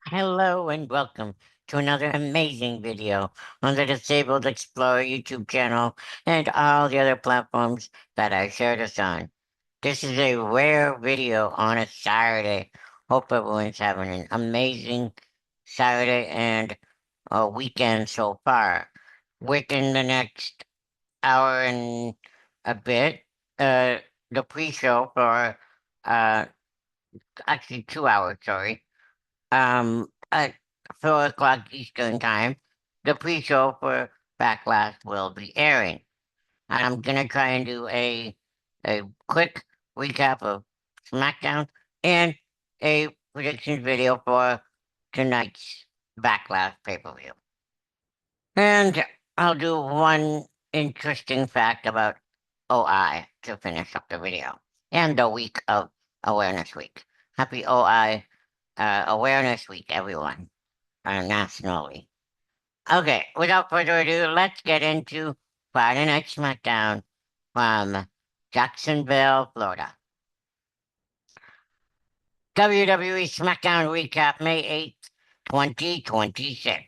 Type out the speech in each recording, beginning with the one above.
Hello and welcome to another amazing video on the Disabled Explorer YouTube channel and all the other platforms that I share this on. This is a rare video on a Saturday. Hope everyone's having an amazing Saturday and a weekend so far. Within the next hour and a bit, uh, the pre-show for, uh, actually 2 hours, sorry at 4 o'clock Eastern Time, the pre-show for Backlash will be airing. And I'm gonna try and do a quick recap of SmackDown and a predictions video for tonight's Backlash pay-per-view. And I'll do one interesting fact about OI to finish up the video and the week of Awareness Week. Happy OI Awareness Week, everyone, nationally. Okay, without further ado, let's get into Friday Night SmackDown from Jacksonville, Florida. WWE SmackDown recap May 8th, 2026.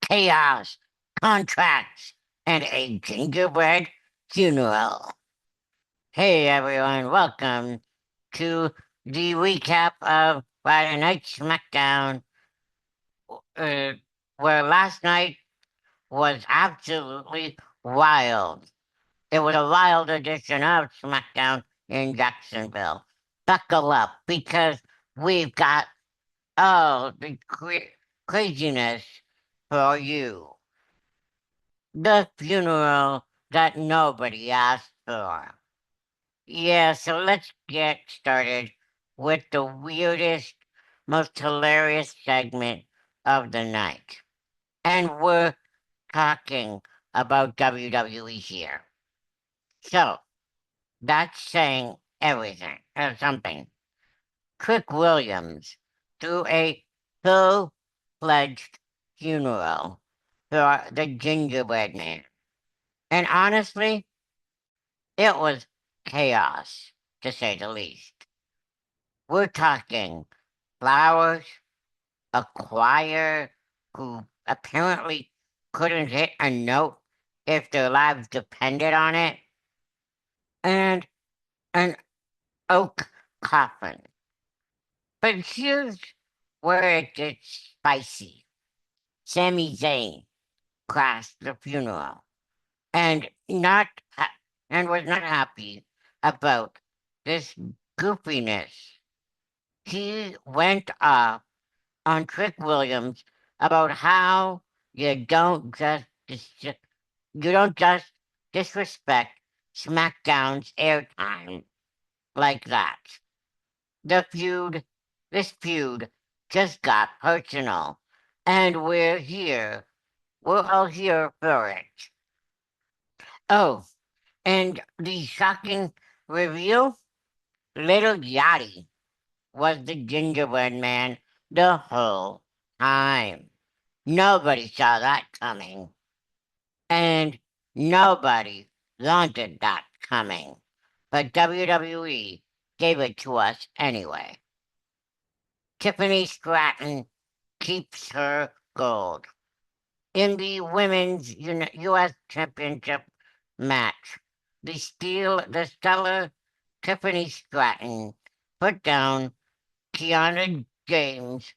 Chaos, contracts, and a gingerbread funeral. Hey everyone, welcome to the recap of Friday Night SmackDown, uh, where last night was absolutely wild. It was a wild edition of SmackDown in Jacksonville. Buckle up because we've got all the craziness for you. The funeral that nobody asked for. Yeah, so let's get started with the weirdest, most hilarious segment of the night. And we're talking about WWE here. So, that's saying everything or something. Trick Williams threw a full-fledged funeral for the gingerbread man. And honestly, it was chaos, to say the least. We're talking flowers, a choir who apparently couldn't hit a note if their lives depended on it, and an oak coffin. But here's where it gets spicy. Sami Zayn crashed the funeral and not and was not happy about this goofiness. He went off on Trick Williams about how you don't just disrespect SmackDown's airtime like that. The feud, this feud just got personal, and we're here. We're all here for it. Oh, and the shocking reveal: Little Yachty was the gingerbread man the whole time. Nobody saw that coming, and nobody wanted that coming. But WWE gave it to us anyway. Tiffany Stratton keeps her gold. In the women's U.S. Championship match, the stellar Tiffany Stratton put down Kiana James,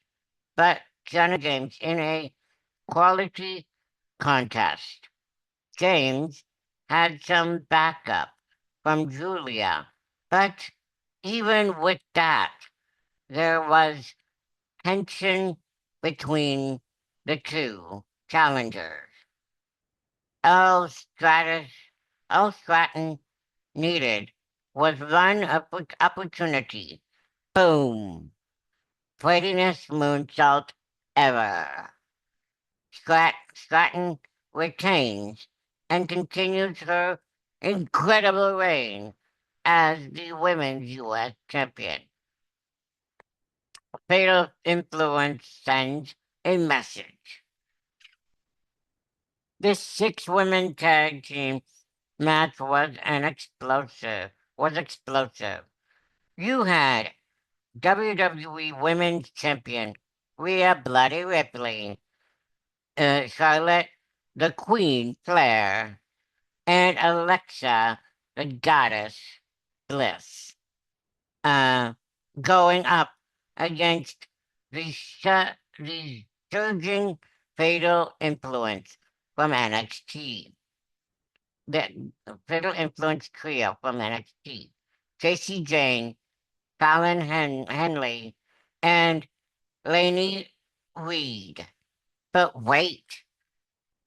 but Kiana James in a quality contest. James had some backup from Julia, but even with that, there was tension between the two challengers. All Stratus, all Stratton needed was one opportunity. Boom! Prettiest moonsault ever. Stratton retains and continues her incredible reign as the women's U.S. champion. Fatal Influence sends a message. This six-women tag team match was explosive. You had WWE Women's Champion Rhea Bloody Ripley, Charlotte the Queen Flair, and Alexa the Goddess Bliss, uh, going up against the surging fatal influence from NXT. The fatal influence trio from NXT. Tracy Jane, Fallon Henley, and Laney Reed. But wait,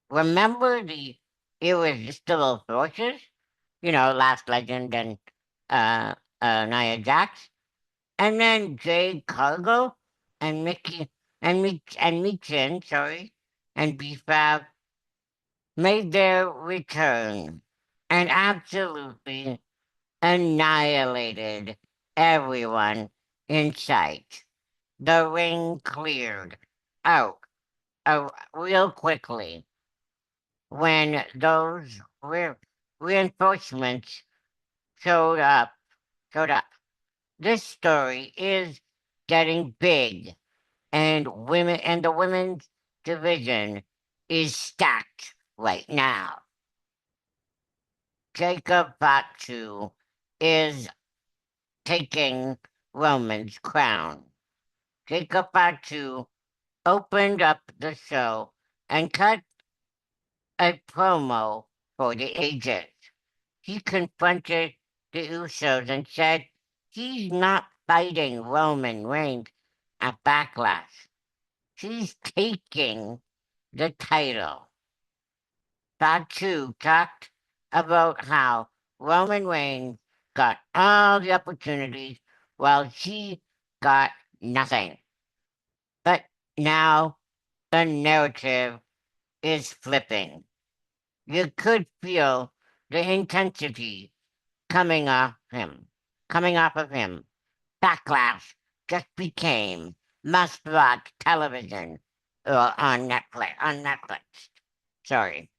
remember the irresistible forces? You know, Last Legend and uh, Nia Jax, and then Jade Cargill and Mickey and Michin, sorry, and B-Fab made their return and absolutely annihilated everyone in sight. The ring cleared out real quickly when those reinforcements showed up. Showed up. This story is getting big, and the women's division is stacked right now. Jacob Fatu is taking Roman's crown. Jacob Fatu opened up the show and cut a promo for the ages. He confronted the Usos and said he's not fighting Roman Reigns at Backlash. He's taking the title. Fatu talked about how Roman Reigns got all the opportunities while he got nothing. But now the narrative is flipping. You could feel the intensity coming off of him. Backlash just became must-watch television on Netflix. On Netflix, sorry.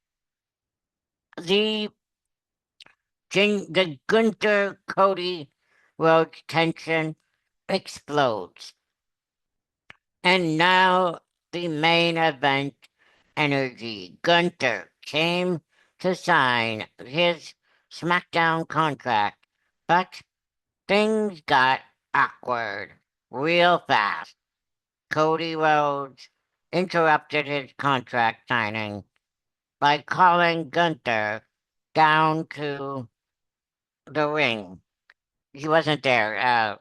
The the Gunther Cody Rhodes tension explodes, and now the main event energy. Gunther came to sign his SmackDown contract, but things got awkward real fast. Cody Rhodes interrupted his contract signing by calling Gunther down to the ring. He wasn't there.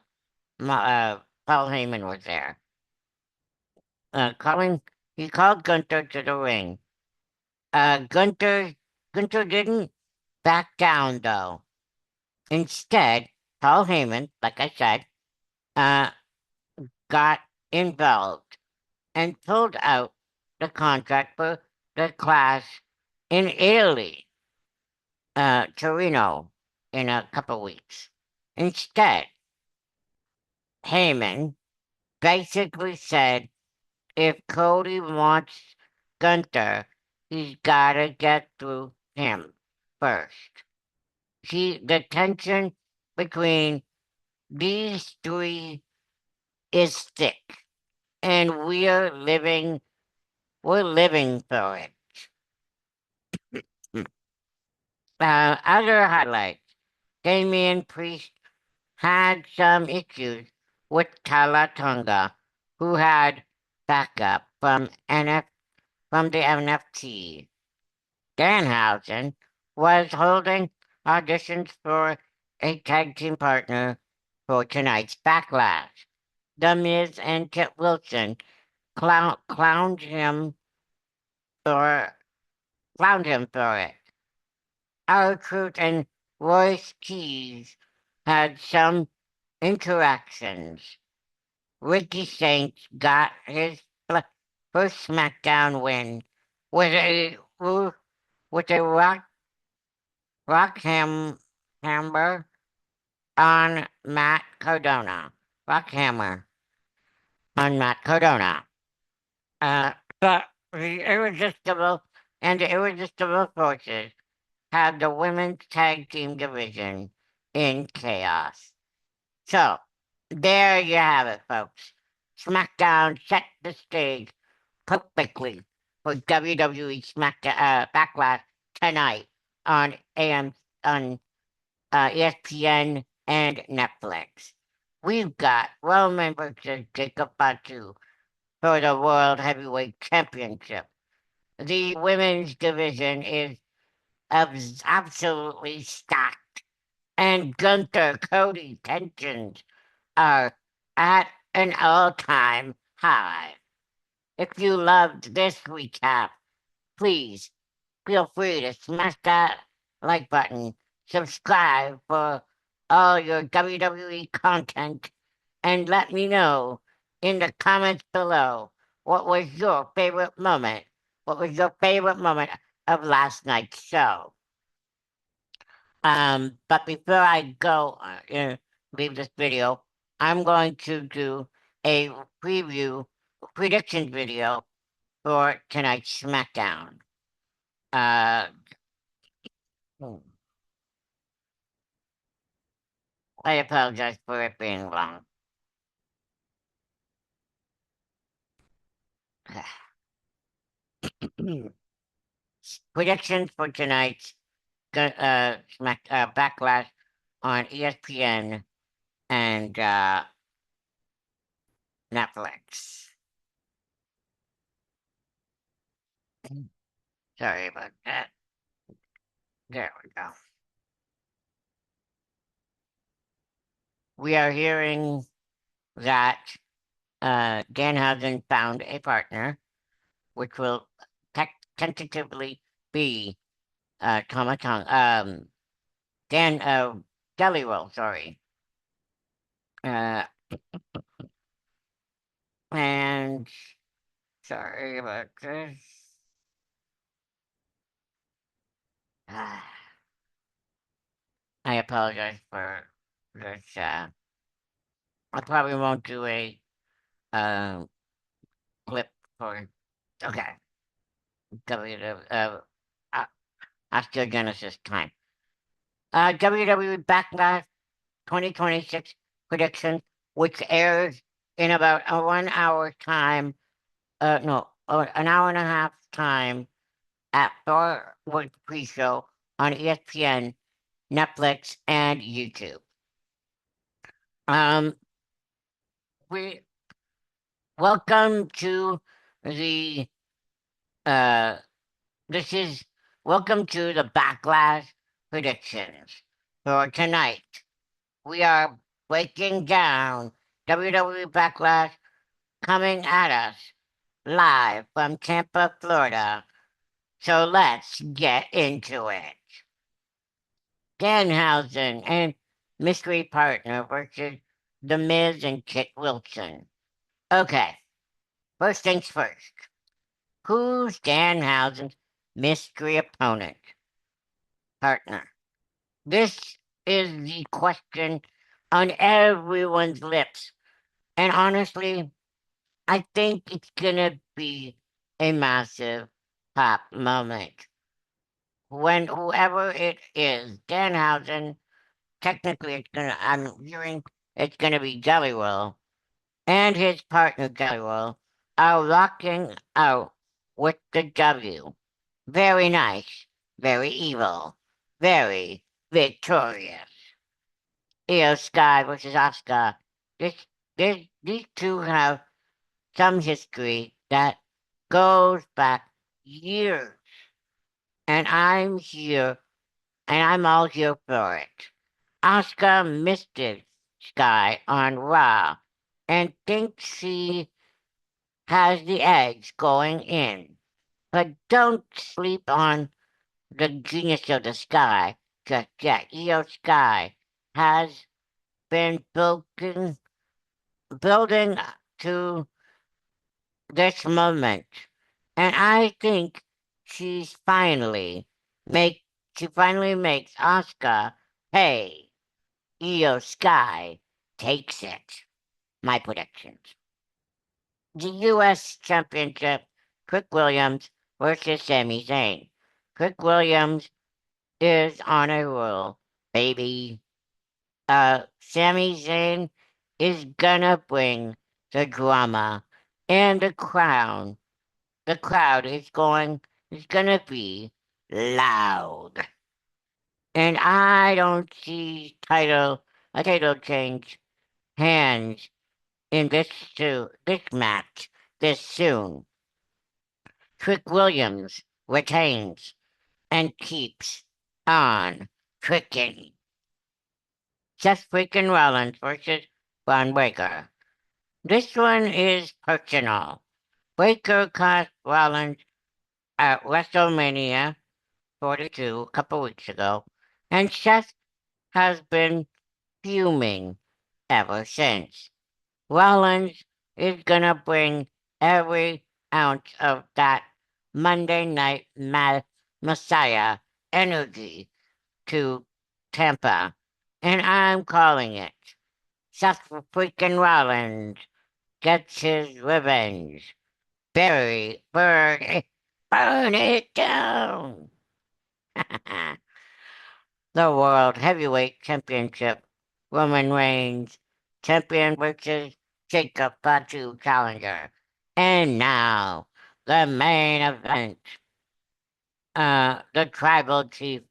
Paul Heyman was there. Calling, he called Gunther to the ring. Uh, Gunther, Gunther didn't back down though. Instead, Paul Heyman, like I said, uh, got involved and pulled out the contract for the clash in Italy, Torino, in a couple weeks. Instead, Heyman basically said if Cody wants Gunther, he's gotta get through him first. See, the tension between these three is thick, and we're living through it. Other highlights: Damian Priest had some issues with Tala Tonga, who had backup from the NFT. Danhausen was holding auditions for a tag team partner for tonight's Backlash. The Miz and Kit Wilson clowned for clowned him for it. R-Truth and Royce Keys had some interactions. Ricky Saints got his first SmackDown win with a rock hammer on Matt Cardona. Rock hammer on Matt Cardona. But the irresistible forces have the women's tag team division in chaos. So, there you have it, folks. SmackDown set the stage perfectly for WWE Backlash tonight on ESPN and Netflix. We've got Roman versus Jacob Fatu for the World Heavyweight Championship. The women's division is absolutely stacked, and Gunther Cody tensions are at an all-time high. If you loved this recap, please feel free to smash that like button, subscribe for all your WWE content, and let me know in the comments below what was your favorite moment. What was your favorite moment of last night's show? But before I go leave this video, I'm going to do a preview predictions video for tonight's SmackDown. Uh, hmm, I apologize for it being long. Predictions for tonight's Backlash on ESPN and Netflix. Sorry about that. There we go. We are hearing that Danhausen found a partner, which will tentatively be Dan Jelly Roll, sorry. Uh, and sorry about this. I apologize for this. I probably won't do a um clip for okay. WWE uh, Osteogenesis time. WWE Backlash 2026 prediction, which airs in about a 1 hour time. No, an hour and a half time at Thor pre-show on ESPN, Netflix, and YouTube. Um, we welcome to the uh this is welcome to the Backlash predictions for tonight. We are breaking down WWE Backlash coming at us live from Tampa, Florida. So let's get into it. Danhausen and Mystery Partner versus The Miz and Kit Wilson. Okay, first things first. Who's Danhausen's mystery opponent? Partner. This is the question on everyone's lips. And honestly, I think it's gonna be a massive pop moment. When whoever it is, Danhausen, technically I'm hearing it's gonna be Jelly Roll, and his partner Jelly Roll are rocking out with the W. Very nice, very evil, very victorious. Io Sky versus Asuka. These two have some history that goes back years, and I'm all here for it. Asuka missed it, Sky on Raw, and thinks she has the edge going in. But don't sleep on the genius of the Sky just yet. Io Sky has been building to this moment. And I think she's finally make she finally makes Asuka pay. Io Sky takes it. My predictions. The US Championship, Trick Williams versus Sami Zayn. Trick Williams is on a roll, baby. Sami Zayn is gonna bring the drama, and the crowd is gonna be loud. And I don't see a title change hands in this match this soon. Trick Williams retains and keeps on tricking. Seth freaking Rollins versus Braun Breaker. This one is personal. Breaker caught Rollins at WrestleMania 42 a couple weeks ago, and Seth has been fuming ever since. Rollins is gonna bring every ounce of that Monday Night Messiah energy to Tampa, and I'm calling it. Seth freaking Rollins gets his revenge. Burn it down. The World Heavyweight Championship. Roman Reigns, champion versus Jacob Fatu challenger. And now, the main event. The Tribal Chief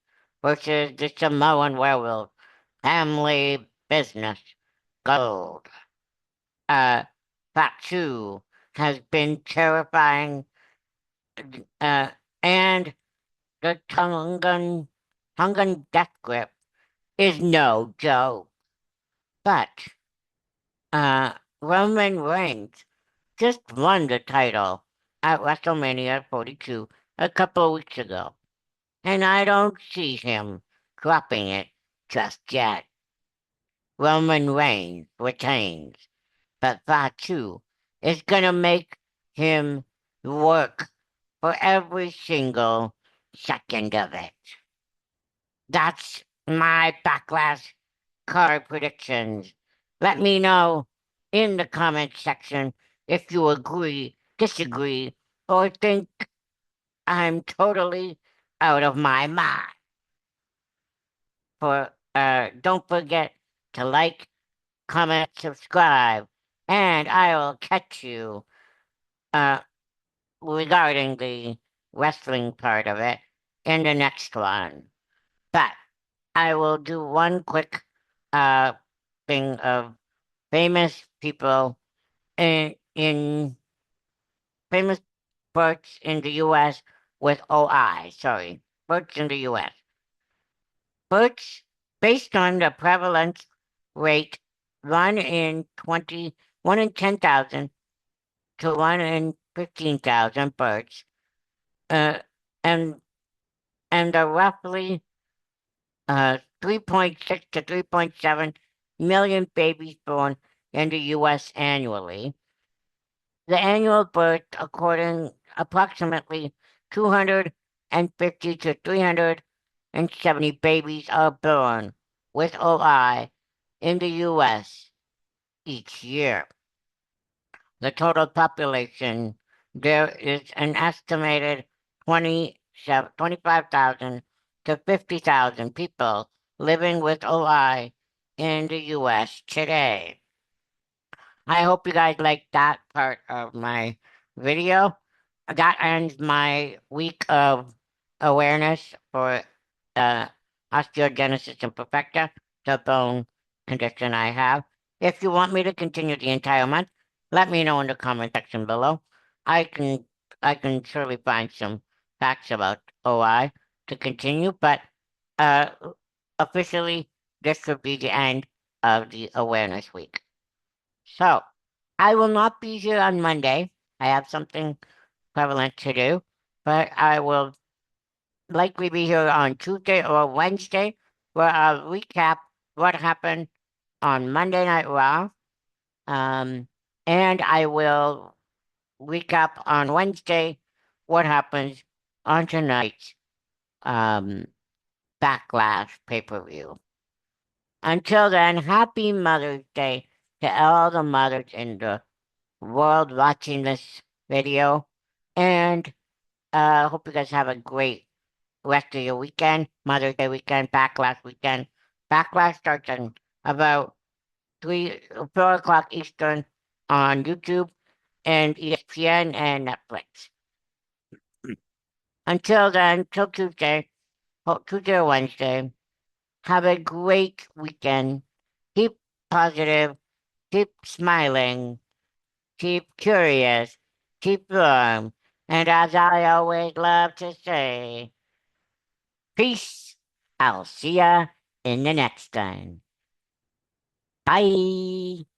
versus the Samoan Werewolf. Family Business. Gold. Uh, Fatu has been terrifying, uh, and the Tongan death grip is no joke. But Roman Reigns just won the title at WrestleMania 42 a couple of weeks ago, and I don't see him dropping it just yet. Roman Reigns retains, but Fatu is gonna make him work for every single second of it. That's my backlash card predictions. Let me know in the comment section if you agree, disagree, or think I'm totally out of my mind. Don't forget to like, comment, subscribe, and I will catch you uh regarding the wrestling part of it in the next one. But I will do one quick uh thing of famous people in famous births in the U.S. with OI. Sorry, births in the U.S. Births based on the prevalence rate, one in 10,000 to 1 in 15,000 births, uh, and the roughly 3.6 to 3.7 million babies born in the U.S. annually. The annual birth, according approximately 250 to 370 babies are born with OI in the U.S. each year. The total population, there is an estimated 25,000 to 50,000 people living with OI in the U.S. today. I hope you guys like that part of my video. That ends my week of awareness for uh, osteogenesis imperfecta, the bone condition I have. If you want me to continue the entire month, let me know in the comment section below. I can I can surely find some facts about OI to continue, but uh, officially this should be the end of the awareness week. So, I will not be here on Monday. I have something prevalent to do, but I will likely be here on Tuesday or Wednesday where I'll recap what happened on Monday Night Raw. Um, and I will recap on Wednesday what happens on tonight's um, Backlash pay-per-view. Until then, happy Mother's Day to all the mothers in the world watching this video. And hope you guys have a great rest of your weekend, Mother's Day weekend, Backlash weekend. Backlash starts on about 4 o'clock Eastern on YouTube and ESPN and Netflix. Until then, till Tuesday or Wednesday, have a great weekend. Keep positive, keep smiling, keep curious, keep warm, and as I always love to say, peace. I'll see ya in the next time. Bye.